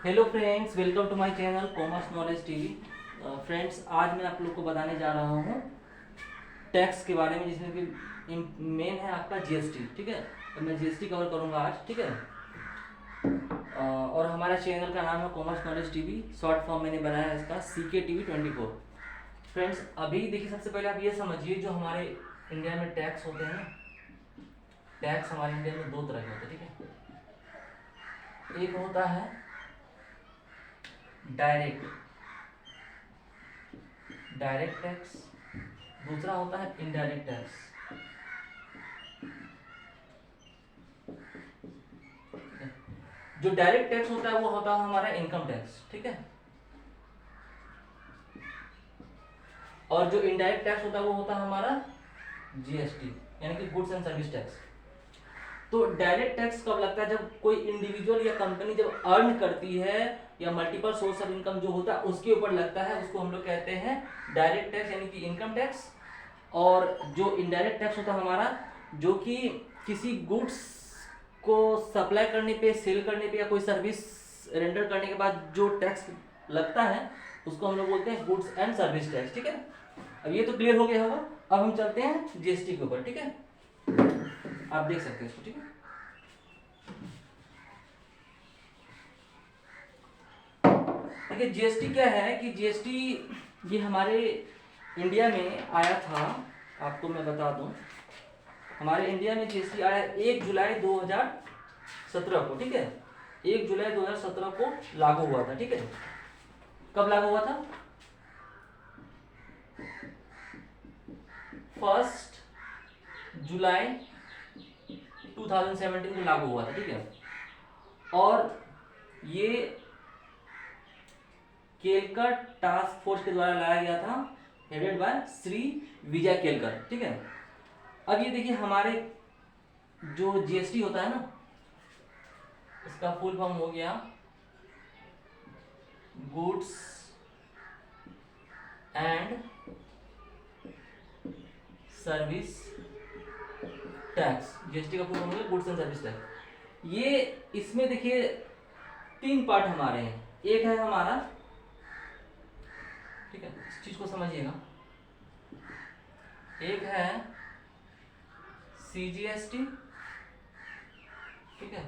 Hello friends, welcome to my channel commerce knowledge TV. Friends, आज मैं आप लोग को बताने जा रहा हूँ टैक्स के बारे में, जिसमें कि मेन है आपका जीएसटी। ठीक है, तो मैं जीएसटी कवर करूँगा आज। ठीक है, और हमारा चैनल का नाम है commerce knowledge TV. Short form मैंने बनाया है इसका CKTV 24। फ्रेंड्स, अभी देखिए, सबसे पहले आप ये समझिए, जो हमारे इंडिया में टैक्स होते हैं ना, टैक्स हमारे इंडिया में दो तरह के होते हैं। ठीक है, एक होता है डायरेक्ट टैक्स, दूसरा होता है इनडायरेक्ट टैक्स। जो डायरेक्ट टैक्स होता है वो होता है हमारा इनकम टैक्स। ठीक है, और जो इनडायरेक्ट टैक्स होता है वो होता है हमारा जीएसटी, यानी कि गुड्स एंड सर्विस टैक्स। तो डायरेक्ट टैक्स कब लगता है? जब कोई इंडिविजुअल या कंपनी जब अर्न करती है, या मल्टीपल सोर्स ऑफ इनकम जो होता है उसके ऊपर लगता है, उसको हम लोग कहते हैं डायरेक्ट टैक्स, यानी कि इनकम टैक्स। और जो इनडायरेक्ट टैक्स होता है हमारा, जो कि किसी गुड्स को सप्लाई करने पे, सेल करने पे, या कोई सर्विस रेंडर करने के बाद जो टैक्स लगता है, उसको हम लोग बोलते हैं गुड्स एंड सर्विस टैक्स। ठीक है, अब ये तो क्लियर हो गया होगा। अब हम चलते हैं जीएसटी के ऊपर। ठीक है, आप देख सकते हैं इसको। ठीक है, देखिए जीएसटी क्या है कि जीएसटी ये हमारे इंडिया में आया था। आपको मैं बता दूं, हमारे इंडिया में जीएसटी आया 1 जुलाई 2017 को। ठीक है, 1 जुलाई 2017 को लागू हुआ था। ठीक है, कब लागू हुआ था? 1 जुलाई 2017 को लागू हुआ था। ठीक है, और ये केलकर टास्क फोर्स के द्वारा लाया गया था, हेडेड बाय श्री विजय केलकर। ठीक है, अब ये देखिए, हमारे जो जीएसटी होता है ना, इसका फुल फॉर्म हो गया goods and service tax. GST का फुल फॉर्म हो गया गुड्स एंड सर्विस टैक्स। ये इसमें देखिए 3 पार्ट हमारे हैं। एक है हमारा, ठीक है, इस चीज को समझिएगा, एक है CGST, ठीक है,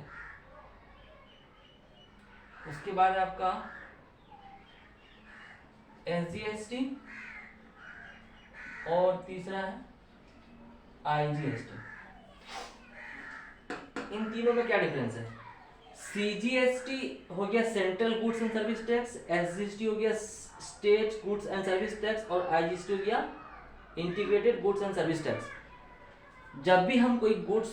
उसके बाद आपका SGST, और तीसरा है IGST। इन तीनों में क्या डिफरेंस है? CGST हो गया central goods and service tax, SGST हो गया state goods and service tax, और IGST हो गया integrated goods and service tax. जब भी हम कोई गुड्स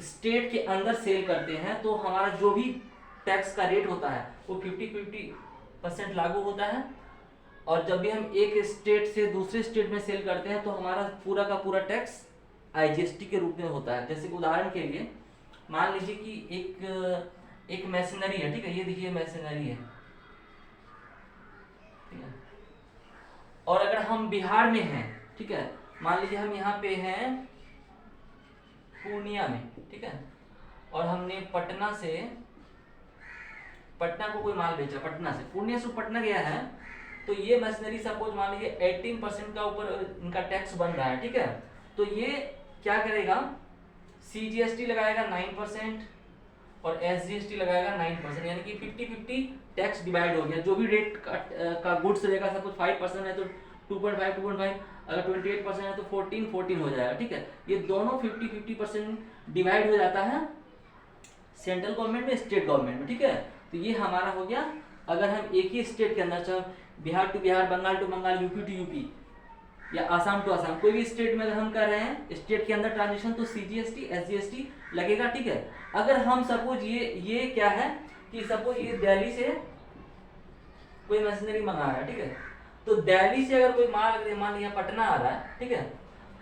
स्टेट के अंदर सेल करते हैं, तो हमारा जो भी टैक्स का रेट होता है वो 50% लागू होता है। और जब भी हम एक स्टेट से दूसरे स्टेट में सेल करते हैं, तो हमारा पूरा का पूरा टैक्स IGST के रूप में होता है। जैसे उदाहरण के लिए मान लीजिए कि एक मशीनरी है। ठीक है, ये देखिए मशीनरी है। ठीक है, और अगर हम बिहार में हैं, ठीक है, मान लीजिए हम यहाँ पे हैं पूर्णिया में, ठीक है, और हमने पटना को कोई माल बेचा, पटना से, पूर्णिया से पटना गया है, तो ये मशीनरी सपोज मान लीजिए 18% का ऊपर इनका टैक्स बन रहा है। ठीक है, तो ये क्या करेगा, CGST लगाएगा 9% और SGST लगाएगा 9%, यानी कि 50-50 टैक्स डिवाइड हो गया। जो भी रेट का गुड्स रहेगा, सपोज 5% है तो 2.5, अगर 28% है तो 14 हो जाएगा। ठीक है, ये दोनों 50-50% डिवाइड हो जाता है सेंट्रल गवर्नमेंट में, स्टेट गवर्नमेंट में। ठीक है, तो ये हमारा हो गया। अगर हम एक ही स्टेट के अंदर, चाहे Bihar to Bihar, Bengal to Bengal, UP to UP, या आसाम टू आसाम, कोई भी स्टेट में अगर हम कर रहे हैं स्टेट के अंदर ट्रांजेक्शन, तो CGST SGST लगेगा। ठीक है, अगर हम सपोज ये क्या है कि सपोज ये दिल्ली से कोई मशीनरी मंगा रहा है, ठीक है, तो दिल्ली से अगर कोई माल, अगर मान लिया पटना आ रहा है, ठीक है,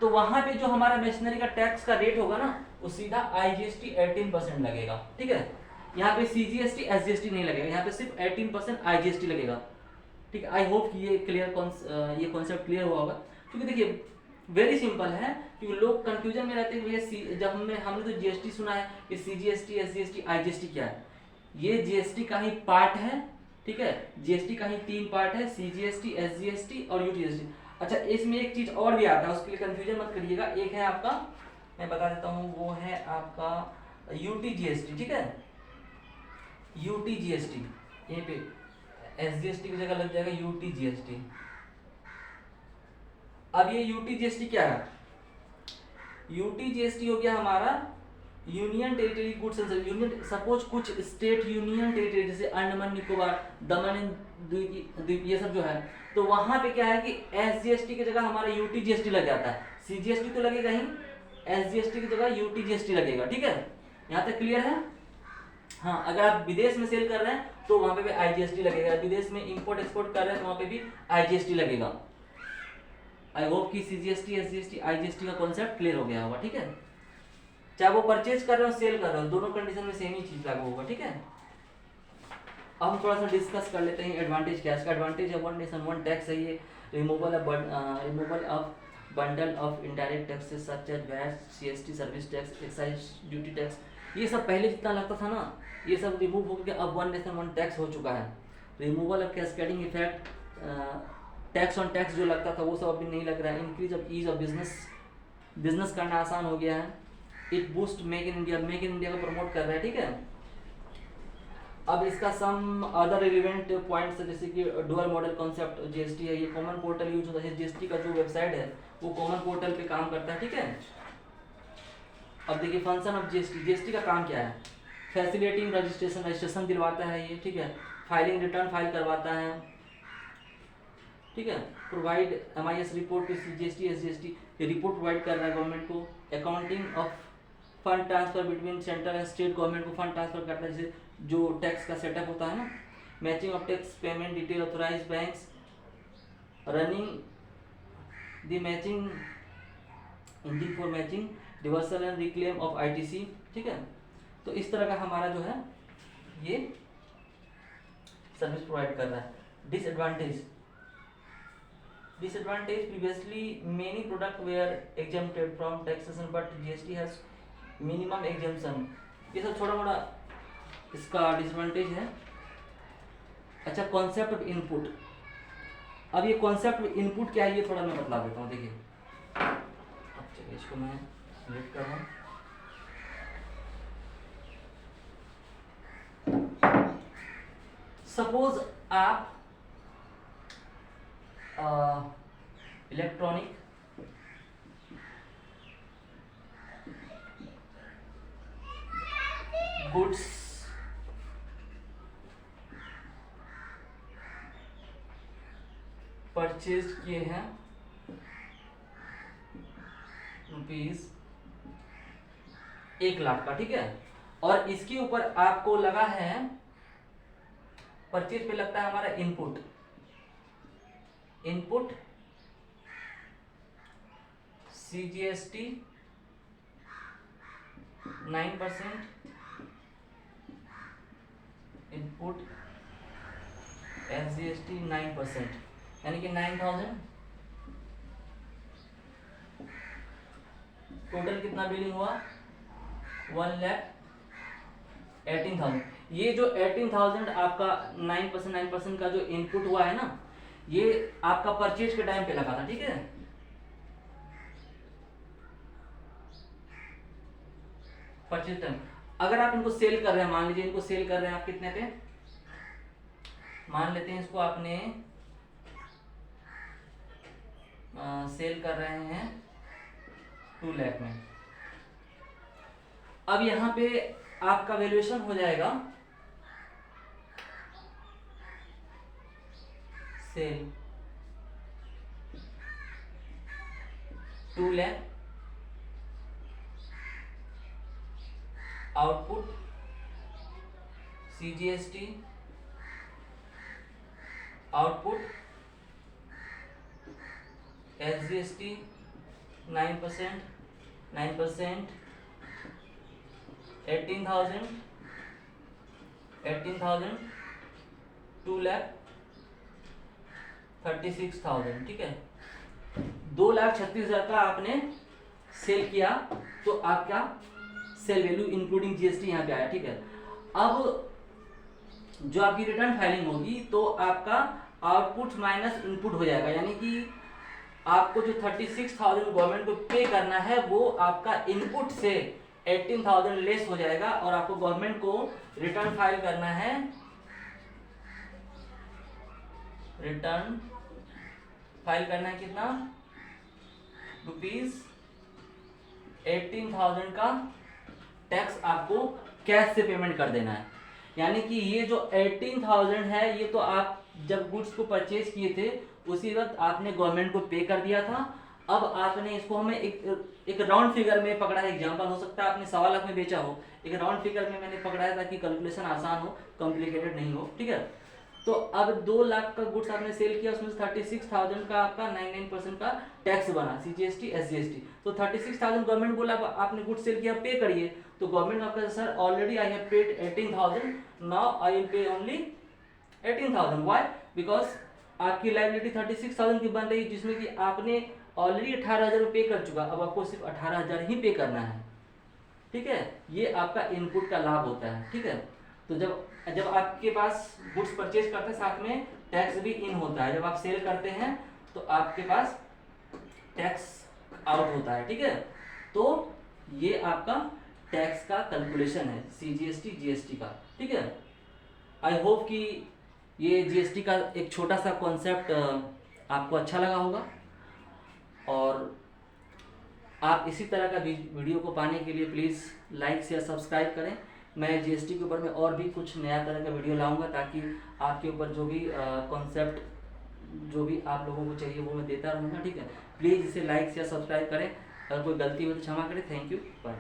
तो वहां पे जो हमारा मशीनरी का टैक्स का रेट होगा ना, वो सीधा IGST 18% लगेगा। ठीक है, यहाँ पे CGST SGST नहीं लगेगा, यहाँ पे सिर्फ 18% IGST लगेगा। ठीक है, आई होप कि ये कॉन्सेप्ट क्लियर हुआ होगा। क्योंकि देखिए वेरी सिंपल है, क्योंकि लोग कंफ्यूजन में रहते हैं भैया, जब हमने तो GST सुना है कि CGST SGST IGST क्या है। ये GST का ही पार्ट है, ठीक है। जीएसटी का ही 3 पार्ट है, सीजीएसटी, एसजीएसटी और यूटीजीएसटी। अच्छा, इसमें एक चीज और भी आता है, उसके लिए कंफ्यूजन मत करिएगा। एक है आपका, मैं बता देता हूँ, वो है आपका यूटीजीएसटी, ठीक है, यूटीजीएसटी। यहीं पे एसजीएसटी की जगह लग जाएगा यूटीजीएसटी। अब ये यूटीजीएसटी क्या है? यूटीजीएसटी हो गया हमारा union territory goods and service. Union, suppose कुछ स्टेट यूनियन टेरिटरी जैसे अंडमान निकोबार, दमन एंड द्वीप, ये सब जो है, तो वहां पे क्या है कि एसजीएसटी की जगह हमारा यूटीजीएसटी लग जाता है। सीजीएसटी तो लगेगा ही, एसजीएसटी की जगह यूटीजीएसटी लगेगा, ठीक है। यहाँ तक क्लियर है? हाँ, अगर आप विदेश में सेल कर रहे हैं तो वहां पे भी आईजीएसटी लगेगा, विदेश में इंपोर्ट एक्सपोर्ट कर रहे हैं तो वहां पे भी आईजीएसटी लगेगा। आई होप कि सीजीएसटी, एसजीएसटी, आईजीएसटी का कॉन्सेप्ट क्लियर हो गया होगा, ठीक है। चाहे वो परचेज कर रहे हो, सेल कर रहे हो, दोनों कंडीशन में सेम ही चीज लागू होगा, ठीक है। अब हम थोड़ा सा डिस्कस कर लेते हैं एडवांटेज क्या है। इसका एडवांटेज है वन नेशन वन टैक्स है ये, removal of bundle of indirect taxes such as VAT, CST, service tax, excise duty tax, ये सब पहले जितना लगता था ना, ये सब रिमूव हो गया। अब वन नेशन वन टैक्स हो चुका है। Removal of cascading effect, tax on tax जो लगता था वो सब अभी नहीं लग रहा है। Increase of ease of business करना आसान हो गया है। It boost make in India, make in India को प्रमोट कर रहा है, ठीक है। अब इसका सम अदर रिलेवेंट पॉइंट्स जैसे कि डुअल मॉडल कॉन्सेप्ट जीएसटी है, ये कॉमन पोर्टल यूज होता है। जीएसटी का जो वेबसाइट है वो कॉमन पोर्टल पे काम करता है, ठीक है। अब देखिए फंक्शन ऑफ जीएसटी, जीएसटी का काम क्या है? फैसिलिटिंग रजिस्ट्रेशन, रजिस्ट्रेशन दिलवाता है ये, ठीक है। फाइलिंग, रिटर्न फाइल करवाता है, ठीक है। Provide MIS report to GST, SGST, ये रिपोर्ट प्रोवाइड कर रहा है गवर्नमेंट को। Accounting of fund transfer between central and state government को फंड ट्रांसफर करता है, जैसे जो टैक्स का सेटअप होता है ना। Matching of tax payment detail, authorise banks, running the matching engine for matching, reversal and reclaim of ITC, ठीक है। तो इस तरह का हमारा जो है ये सर्विस प्रोवाइड कर रहा है। Disadvantage, previously many product were exempted from taxation but GST has minimum exemption, ये सब छोटा मोटा इसका डिसएडवांटेज है। अच्छा, कॉन्सेप्ट ऑफ इनपुट, अब ये कॉन्सेप्ट ऑफ इनपुट क्या है ये थोड़ा मैं बतला देता हूँ। देखिए, अब चलिए इसको मैं सिलेक्ट कर रहा हूँ। सपोज आप इलेक्ट्रॉनिक गुड्स परचेज किए हैं रुपीज 1,00,000 का, ठीक है। और इसके ऊपर आपको लगा है, परचेज पे लगता है हमारा इनपुट, सीजीएसटी 9%, इनपुट एसजीएसटी 9%, यानी कि 9,000। टोटल कितना बिलिंग हुआ? 1,18,000। ये जो 18,000 आपका 9% का जो इनपुट हुआ है ना, ये आपका परचेज के टाइम पे लगा था, ठीक है। परचेज टाइम, अगर आप इनको सेल कर रहे हैं, मान लीजिए इनको सेल कर रहे हैं आप कितने पे, मान लेते हैं इसको आपने सेल कर रहे हैं 2 लाख में। अब यहां पे आपका वैल्यूएशन हो जाएगा sale 2 lakh, output CGST, output SGST 9%, 18,000, 2,36,000, ठीक है। 2,36,000 का आपने सेल किया तो आपका सेल वैल्यू इंक्लूडिंग जीएसटी यहाँ पे आया, ठीक है। अब जो आपकी रिटर्न फाइलिंग होगी तो आपका आउटपुट माइनस इनपुट हो जाएगा, यानी कि आपको जो 36,000 गवर्नमेंट को पे करना है वो आपका इनपुट से 18,000 लेस हो जाएगा, और आपको गवर्नमेंट को रिटर्न फाइल करना है, रिटर्न फाइल करना है कितना, ₹18,000 का टैक्स आपको कैश से पेमेंट कर देना है। यानी कि ये जो 18,000 है ये तो आप जब गुड्स को परचेज किए थे उसी वक्त आपने गवर्नमेंट को पे कर दिया था। अब आपने इसको हमें एक राउंड फिगर में पकड़ा है, एग्जांपल हो सकता है आपने 1.25 लाख में बेचा हो, एक राउंड फिगर में मैंने पकड़ा है ताकि कैलकुलेशन आसान हो, कॉम्प्लिकेटेड नहीं हो, ठीक है। तो अब 2 लाख का गुड्स आपने सेल किया, उसमें 36,000 का आपका 99% का टैक्स बना, CGST SGST। तो 36,000 गवर्नमेंट बोला आपने गुड्स सेल किया, पे करिए, तो गवर्नमेंट आपका sir already I have paid 18,000, now I will pay only 18,000। Why? Because आपकी लायबिलिटी 36,000 की बन रही, जिसमें कि आपने ऑलरेडी 18,000 पे कर चुका, अब आपको सिर्फ 18,000 ही पे करना है, ठीक है। ये आपका इनपुट का लाभ होता है, ठीक है। तो जब आपके पास गुड्स परचेज करते हैं साथ में टैक्स भी इन होता है, जब आप सेल करते हैं तो आपके पास टैक्स आउट होता है, ठीक है। तो ये आपका टैक्स का कैलकुलेशन है CGST GST का, ठीक है। आई होप कि ये GST का एक छोटा सा कॉन्सेप्ट आपको अच्छा लगा होगा, और आप इसी तरह का वीडियो को पाने के लिए प्लीज़ लाइक शेयर सब्सक्राइब करें। मैं GST के ऊपर में और भी कुछ नया तरह का वीडियो लाऊंगा, ताकि आपके ऊपर जो भी कॉन्सेप्ट जो भी आप लोगों को चाहिए वो मैं देता रहूँगा, ठीक है। प्लीज़ इसे लाइक शेयर सब्सक्राइब करें, अगर कोई गलती हो तो क्षमा करें। Thank you, bye.